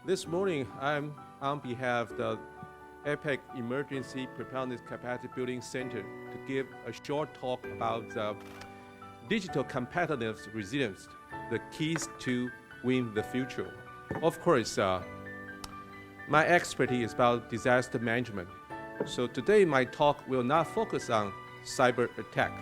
This morning, I'm on behalf of the APEC Emergency Preparedness Capacity Building Center to give a short talk about digital competitiveness resilience, the keys to win the future. Of course, my expertise is about disaster management. So today, my talk will not focus on cyber attack.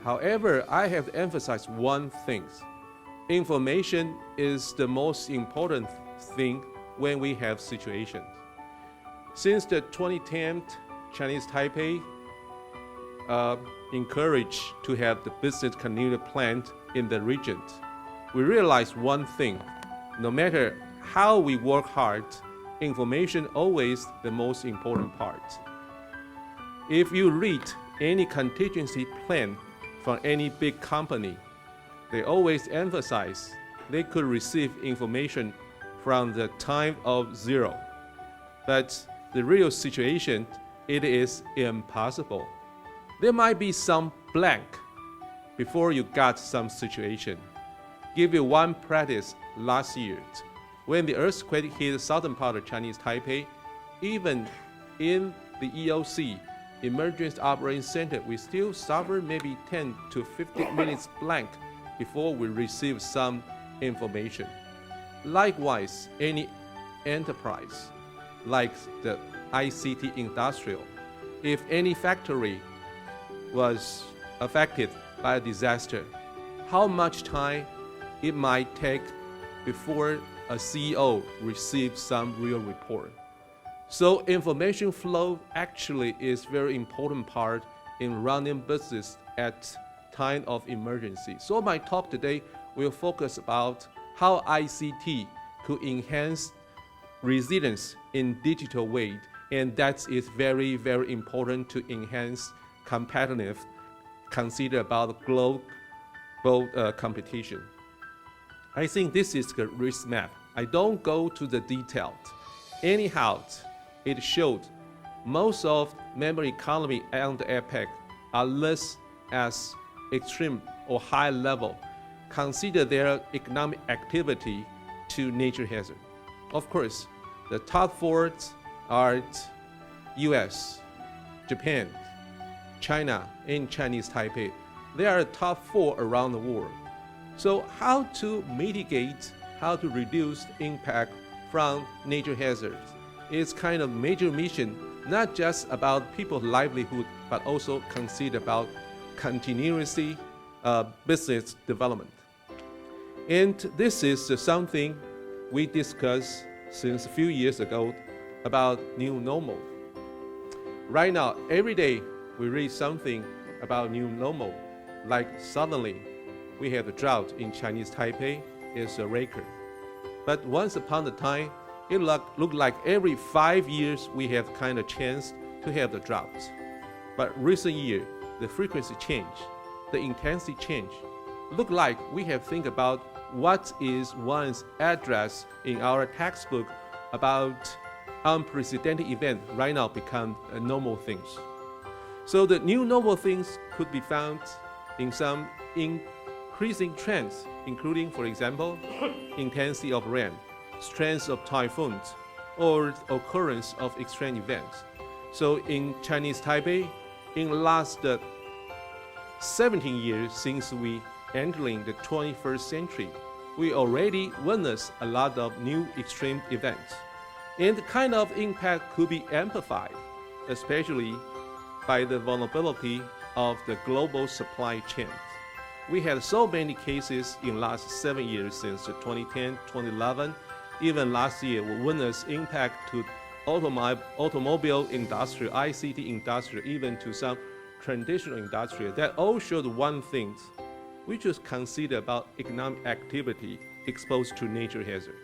However, I have to emphasize one thing. Information is the most important thing when we have situations. Since the 2010 Chinese Taipei encouraged to have the business continuity plan in the region, we realized one thing: no matter how we work hard, information always the most important part. If you read any contingency plan from any big company, they always emphasize they could receive information from the time of zero. But the real situation, it is impossible. There might be some blank before you got some situation. Give you one practice last year. When the earthquake hit the southern part of Chinese Taipei, even in the EOC, Emergency Operating Center, we still suffer maybe 10 to 15 minutes blank before we receive some information. Likewise, any enterprise, like the ICT industrial, if any factory was affected by a disaster, how much time it might take before a CEO receives some real report. So information flow actually is very important part in running business at time of emergency. So my talk today will focus about how ICT could enhance resilience in digital way, and that is very, very important to enhance competitiveness, consider about global competition. I think this is the risk map. I don't go to the details. Anyhow, it showed most of member economy and the APEC are less as extreme or high level, consider their economic activity to nature hazard. Of course, the top four are US, Japan, China, and Chinese Taipei. They are the top four around the world. So how to mitigate, how to reduce the impact from nature hazards is kind of major mission, not just about people's livelihood, but also consider about continuity business development. And this is something we discussed since a few years ago about new normal. Right now, every day we read something about new normal, like suddenly we have a drought in Chinese Taipei, it's a record. But once upon a time, it looked like every 5 years we have kind of chance to have the drought. But recent year, the frequency change, the intensity change. Look like we have think about what is once addressed in our textbook about unprecedented event right now become normal things. So the new normal things could be found in some increasing trends, including, for example, intensity of rain, strength of typhoons, or occurrence of extreme events. So in Chinese Taipei, in the last 17 years since we entering the 21st century, we already witnessed a lot of new extreme events. And the kind of impact could be amplified, especially by the vulnerability of the global supply chains. We had so many cases in the last 7 years since 2010, 2011. Even last year, we witnessed impact to automobile industry, ICT industry, even to some traditional industry. That all showed one thing: we just consider about economic activity exposed to nature hazard.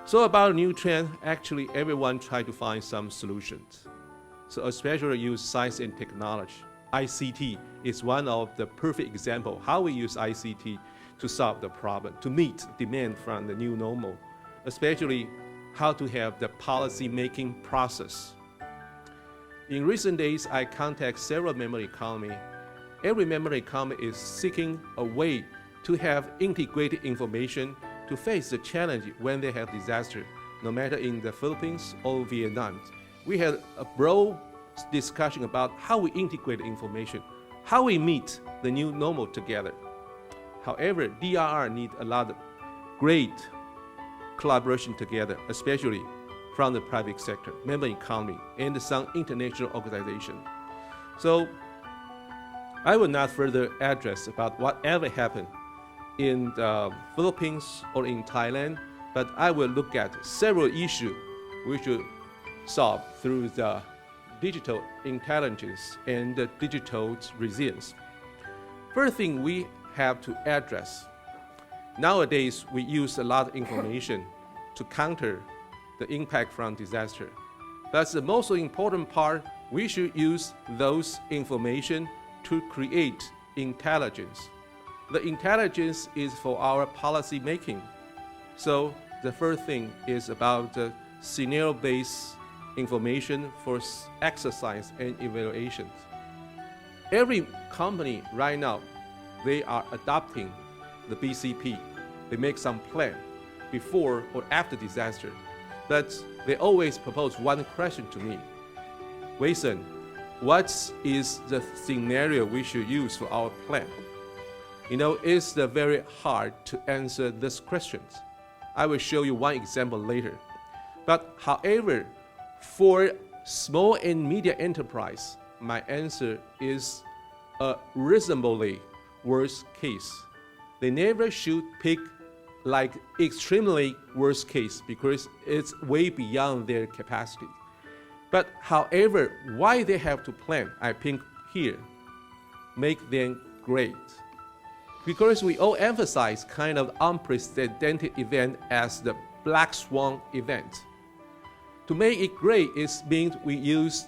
So about new trend, actually everyone try to find some solutions. So especially use science and technology. ICT is one of the perfect example how we use ICT to solve the problem, to meet demand from the new normal, especially how to have the policy making process. In recent days, I contact several member economy. Every member economy is seeking a way to have integrated information to face the challenge when they have disaster, no matter in the Philippines or Vietnam. We had a broad discussion about how we integrate information, how we meet the new normal together. However, DRR needs a lot of great collaboration together, especially from the private sector, member economy, and some international organization. So I will not further address about whatever happened in the Philippines or in Thailand, but I will look at several issues we should solve through the digital intelligence and the digital resilience. First thing we have to address, nowadays we use a lot of information to counter the impact from disaster. That's the most important part. We should use those information to create intelligence. The intelligence is for our policy making. So the first thing is about the scenario-based information for exercise and evaluations. Every company right now, they are adopting the BCP. They make some plan before or after disaster. But they always propose one question to me. Wei-Sen, what is the scenario we should use for our plan? You know, it's very hard to answer these questions. I will show you one example later. But however, for small and medium enterprise, my answer is a reasonably worst case. They never should pick like extremely worst case because it's way beyond their capacity. But however, why they have to plan, I think here, make them great. Because we all emphasize kind of unprecedented event as the black swan event. To make it great, it means we use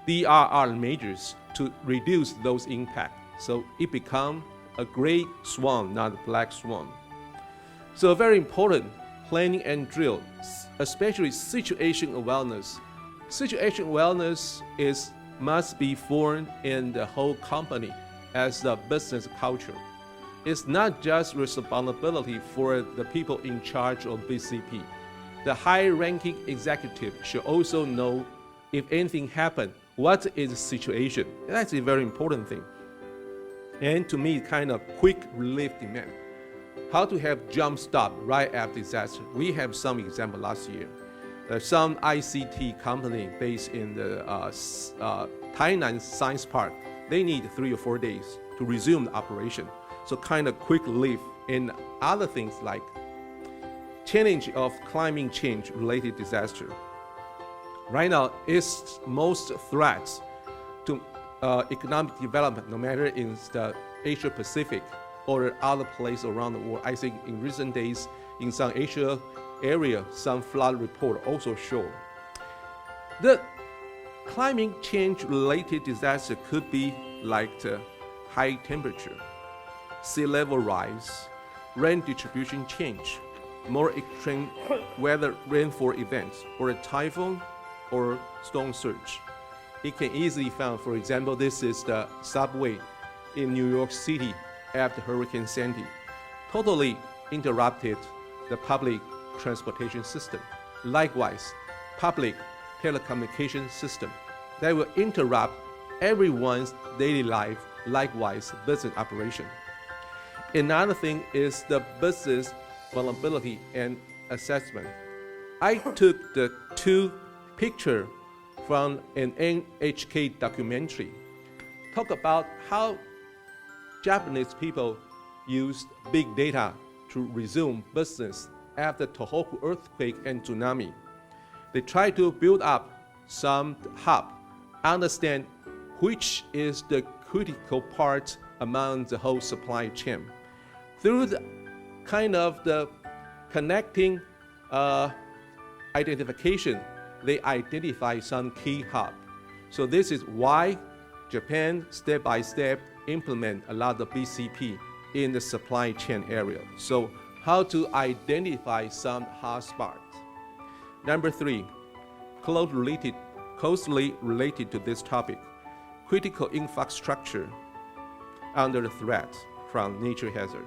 DRR measures to reduce those impacts. So it becomes a great swan, not a black swan. So very important, planning and drill, especially situation awareness. Situation awareness must be formed in the whole company as the business culture. It's not just responsibility for the people in charge of BCP. The high-ranking executive should also know if anything happened, what is the situation. That's a very important thing. And to me, kind of quick relief demand. How to have jump stop right after disaster. We have some example last year. Some ICT company based in the Tainan Science Park, they need 3 or 4 days to resume the operation. So kind of quick relief. And other things like challenge of climate change related disaster. Right now, it's most threats to economic development, no matter in the Asia Pacific or other places around the world. I think in recent days, in some Asia area, some flood report also show. The climate change related disaster could be like the high temperature, sea level rise, rain distribution change, more extreme weather rainfall events, or a typhoon or storm surge. It can easily found, for example, this is the subway in New York City after Hurricane Sandy. Totally interrupted the public transportation system. Likewise, public telecommunication system that will interrupt everyone's daily life, likewise business operation. Another thing is the business vulnerability and assessment. I took the 2 pictures from an NHK documentary. Talk about how Japanese people used big data to resume business after Tohoku earthquake and tsunami. They try to build up some hub, understand which is the critical part among the whole supply chain. Through the kind of the connecting identification, they identify some key hub. So this is why Japan step by step implement a lot of BCP in the supply chain area. So how to identify some hotspots. Number 3, closely related to this topic, critical infrastructure under the threat from nature hazard.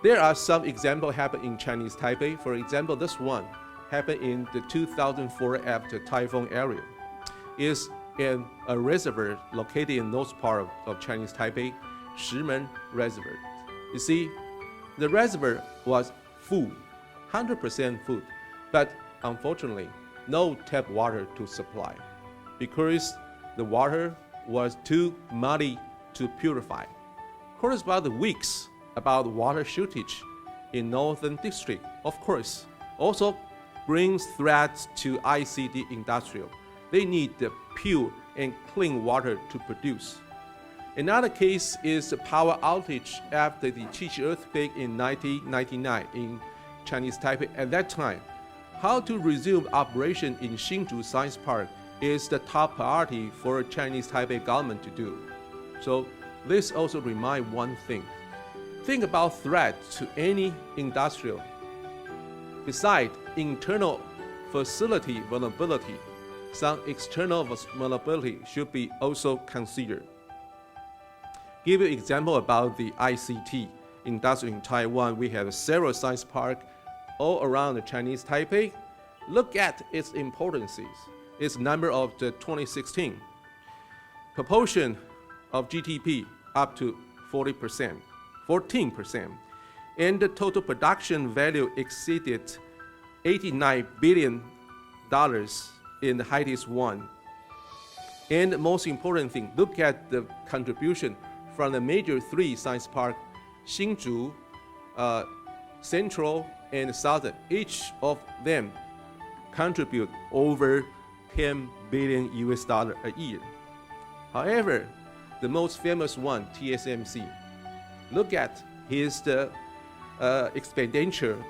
There are some examples happen in Chinese Taipei. For example, this one happened in the 2004 after Typhoon Ariel. Is in a reservoir located in north part of Chinese Taipei, Shimen Reservoir. You see, the reservoir was full, 100% full, but unfortunately, no tap water to supply because the water was too muddy to purify. Corresponding weeks about water shortage in northern district, of course, also brings threats to ICT industrial. They need the pure and clean water to produce. Another case is the power outage after the Chichi earthquake in 1999 in Chinese Taipei. At that time, how to resume operation in Hsinchu Science Park is the top priority for Chinese Taipei government to do. So this also reminds one thing. Think about threat to any industrial. Besides internal facility vulnerability, some external vulnerability should be also considered. Give you an example about the ICT industry in Taiwan. We have several science parks all around the Chinese Taipei. Look at its importances. Its number of the 2016 proportion of GDP up to 14%, and the total production value exceeded $89 billion in the highest one. And the most important thing, look at the contribution from the major three science parks, Hsinchu, Central, and Southern. Each of them contribute over $10 billion a year. However, the most famous one, TSMC, look at his expenditure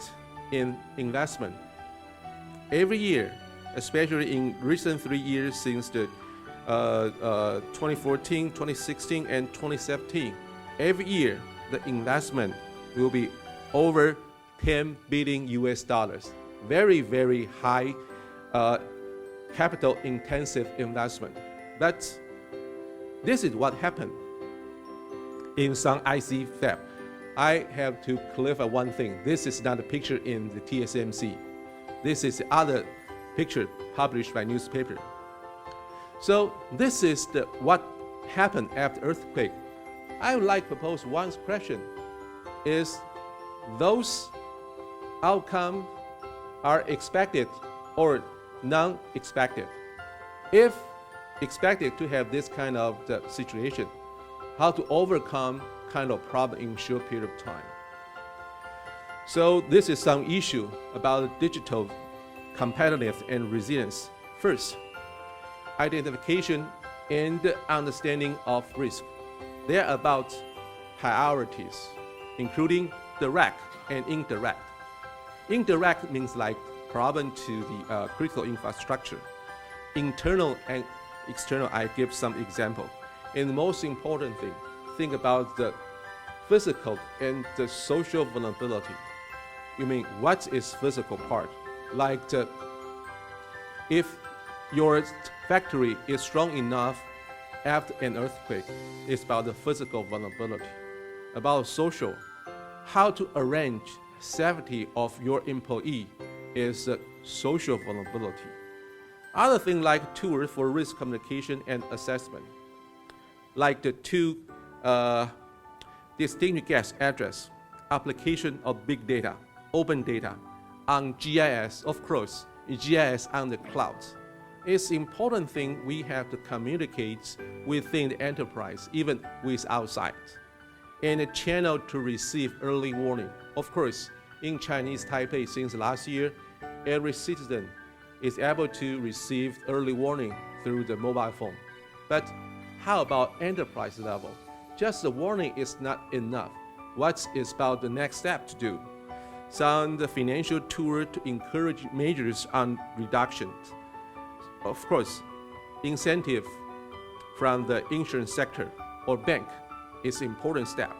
in investment. Every year, especially in recent 3 years since the 2014, 2016, and 2017, every year the investment will be over $10 billion. Very, very high capital intensive investment. But this is what happened in some IC fab. I have to clarify one thing. This is not a picture in the TSMC. This is the other picture published by newspaper. So this is what happened after earthquake. I would like to propose one question: is those outcomes are expected or non-expected? If expected to have this kind of situation, how to overcome kind of problem in short period of time? So this is some issue about digital competitiveness and resilience. First, identification and understanding of risk. They are about priorities, including direct and indirect. Indirect means like problem to the critical infrastructure. Internal and external, I give some example. And the most important thing, think about the physical and the social vulnerability. You mean what is physical part? Like if your factory is strong enough after an earthquake, it's about the physical vulnerability. About social, how to arrange safety of your employee is social vulnerability. Other things like tools for risk communication and assessment, like the two distinct guest address, application of big data, open data, on GIS, of course, GIS on the cloud. It's important thing we have to communicate within the enterprise, even with outside. And a channel to receive early warning. Of course, in Chinese Taipei since last year, every citizen is able to receive early warning through the mobile phone. But how about enterprise level? Just the warning is not enough. What is about the next step to do? Some the financial tool to encourage measures on reductions. Of course, incentive from the insurance sector or bank is an important step.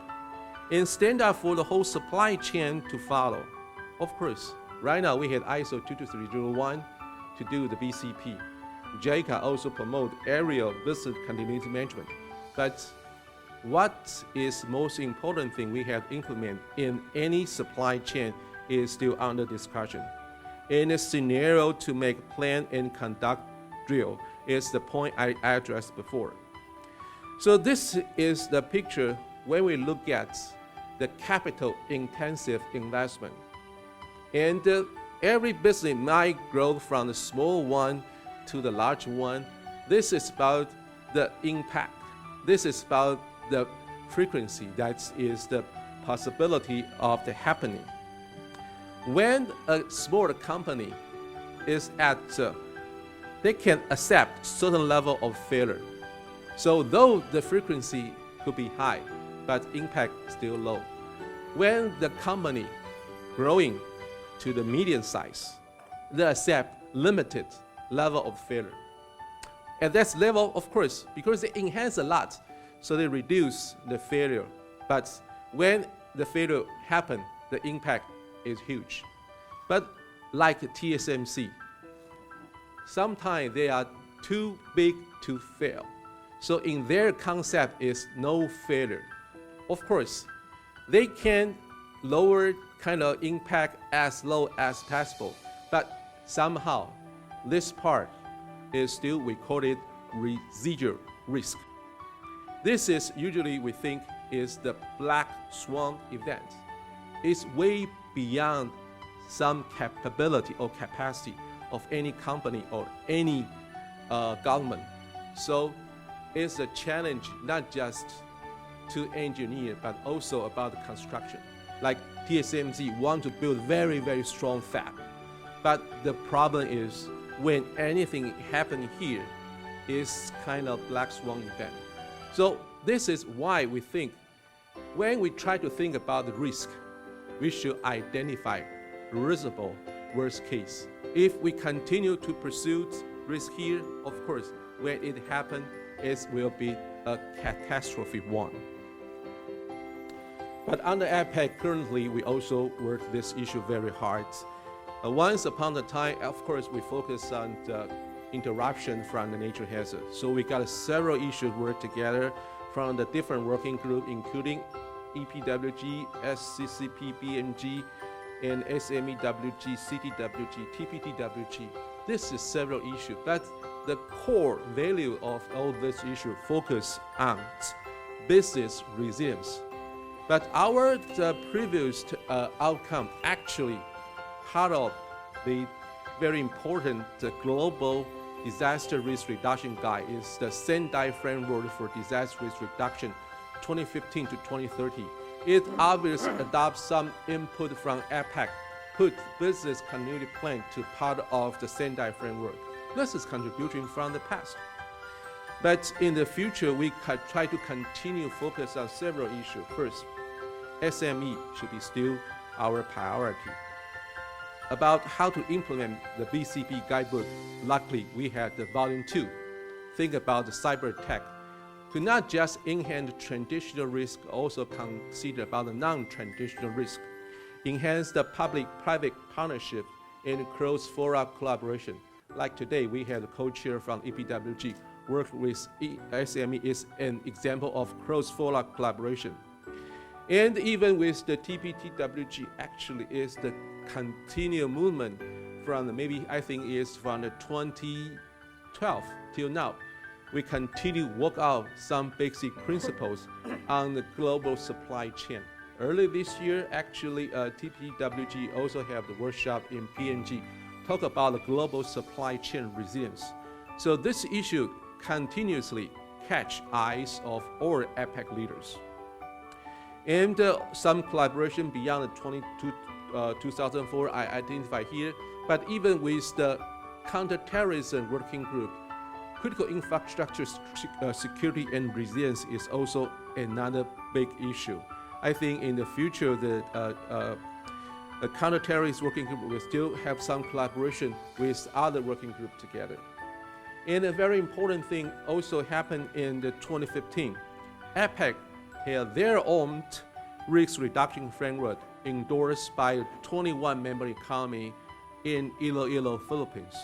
And stand up for the whole supply chain to follow. Of course, right now we have ISO 22301 to do the BCP. JICA also promote aerial business continuity management. But what is most important thing we have implemented in any supply chain is still under discussion. In a scenario to make plan and conduct drill is the point I addressed before. So this is the picture when we look at the capital intensive investment. And every business might grow from the small one to the large one. This is about the impact. This is about the frequency. That is the possibility of the happening. When a smaller company is at, they can accept certain level of failure. So though the frequency could be high, but impact still low. When the company growing to the medium size, they accept limited level of failure. At that level, of course, because they enhance a lot, so they reduce the failure. But when the failure happen, the impact is huge. But like TSMC, sometimes they are too big to fail. So in their concept is no failure. Of course, they can lower kind of impact as low as possible, but somehow this part is still, we call it residual risk. This is usually we think is the black swan event. It's way beyond some capability or capacity of any company or any government. So it's a challenge not just to engineer, but also about the construction. Like TSMC want to build very, very strong fab. But the problem is when anything happening here is kind of black swan event. So this is why we think when we try to think about the risk, we should identify reasonable worst case. If we continue to pursue risk here, of course, when it happens, it will be a catastrophe one. But under APEC, currently, we also work this issue very hard. Once upon a time, of course, we focus on the interruption from the nature hazard. So we got several issues work together from the different working group, including EPWG, SCCP, BMG, and SMEWG, CTWG, TPTWG. This is several issues, but the core value of all this issue focus on business resilience. But our previous outcome actually part of the very important global disaster risk reduction guide is the Sendai Framework for Disaster Risk Reduction 2015 to 2030. It obviously adopts some input from APEC, put business continuity plan to part of the Sendai Framework. This is contribution from the past. But in the future, we try to continue focus on several issues. First, SME should be still our priority. About how to implement the BCP guidebook, luckily we had the volume 2. Think about the cyber attack. To not just enhance traditional risk, also consider about the non-traditional risk. Enhance the public-private partnership and cross-fora collaboration. Like today, we had a co-chair from EPWG work with SME is an example of cross-fora collaboration. And even with the TPTWG, actually is the continual movement from the, maybe I think is from the 2012 till now. We continue to work out some basic principles on the global supply chain. Early this year, actually, TPTWG also have the workshop in PNG, talk about the global supply chain resilience. So this issue continuously catch eyes of all APEC leaders. And some collaboration beyond the 2004 I identify here, but even with the counterterrorism working group, critical infrastructure security and resilience is also another big issue. I think in the future, the counterterrorist working group will still have some collaboration with other working groups together. And a very important thing also happened in the 2015. APEC had their own risk reduction framework endorsed by 21 member economy in Iloilo, Philippines.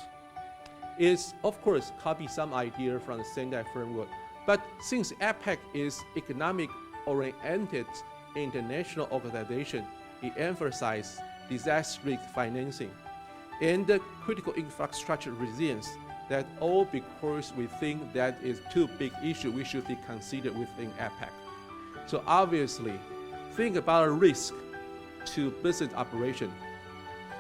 It's, of course, copy some idea from the Sendai framework, But since APEC is economic-oriented international organization, it emphasizes disaster risk financing and the critical infrastructure resilience. That all because we think that is too big issue we should be considered within APEC. So obviously, think about a risk to business operation.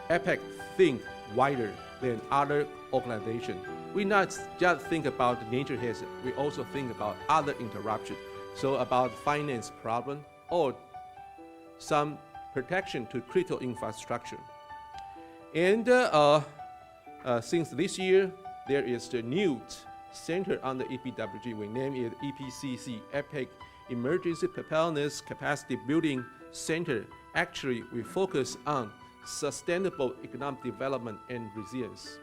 APEC think wider than other organizations. We not just think about the nature hazard, we also think about other interruption. So about finance problem or some protection to critical infrastructure. And since this year, there is the new center under EPWG. We name it EPCC, APEC Emergency Preparedness Capacity Building Center. Actually, we focus on sustainable economic development and resilience.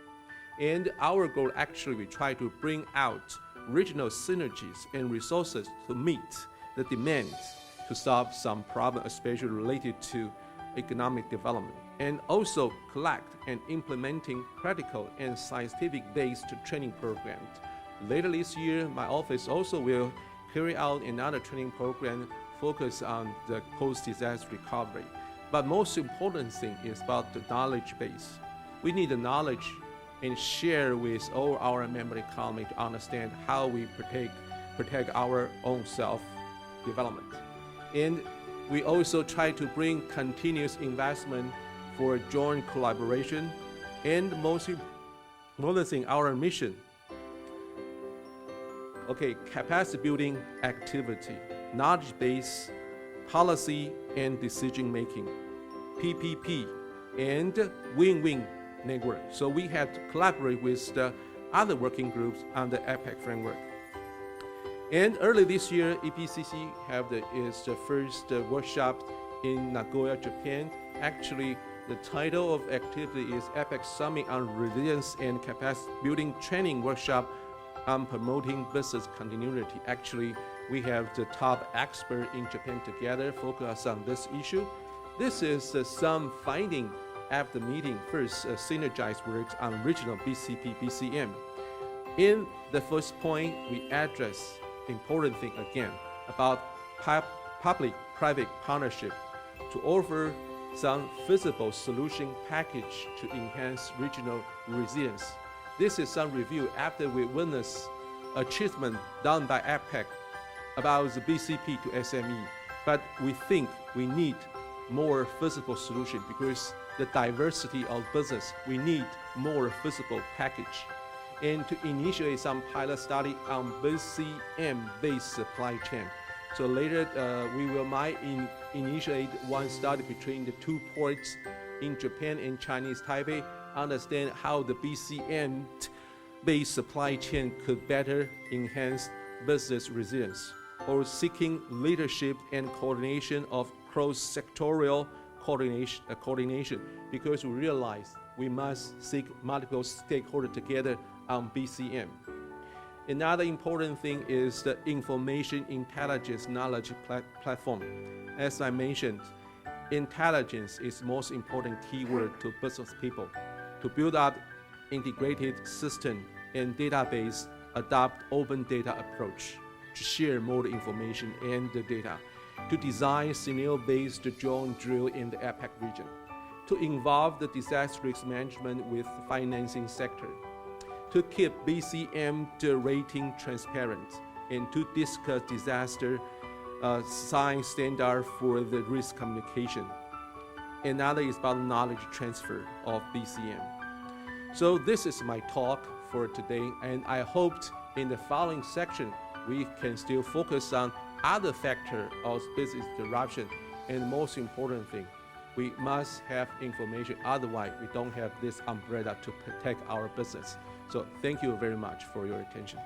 And our goal actually, we try to bring out regional synergies and resources to meet the demands to solve some problems, especially related to economic development, and also collect and implementing practical and scientific-based training programs. Later this year, my office also will carry out another training program focused on the post-disaster recovery. But most important thing is about the knowledge base. We need the knowledge and share with all our member economy to understand how we protect our own self-development. And we also try to bring continuous investment for joint collaboration, and most important thing, our mission. Okay, capacity building activity, knowledge base, policy and decision making, PPP, and win-win network. So we have to collaborate with the other working groups on the APEC framework. And early this year, EPCC is the first workshop in Nagoya, Japan. Actually, the title of activity is APEC Summit on Resilience and Capacity Building Training Workshop on Promoting Business Continuity. Actually, we have the top expert in Japan together focus on this issue. This is some finding after the meeting. First, synergized works on regional BCP, BCM. In the first point, we address important thing again about public-private partnership to offer some feasible solution package to enhance regional resilience. This is some review after we witness achievement done by APEC about the BCP to SME, but we think we need more feasible solution because the diversity of business, we need more feasible package. And to initiate some pilot study on BCM-based supply chain. So later, we might initiate one study between the two ports in Japan and Chinese Taipei, understand how the BCM-based supply chain could better enhance business resilience, or seeking leadership and coordination of cross-sectorial coordination, because we realize we must seek multiple stakeholders together on BCM. Another important thing is the information intelligence knowledge platform. As I mentioned, intelligence is most important keyword to business people. To build up integrated system and database, adopt open data approach to share more information and the data, to design scenario-based joint drill in the APEC region, to involve the disaster risk management with the financing sector, to keep BCM rating transparent, and to discuss disaster science standard for the risk communication. Another is about knowledge transfer of BCM. So this is my talk for today, and I hoped in the following section we can still focus on other factors of business interruption, and most important thing, we must have information, otherwise we don't have this umbrella to protect our business. So thank you very much for your attention.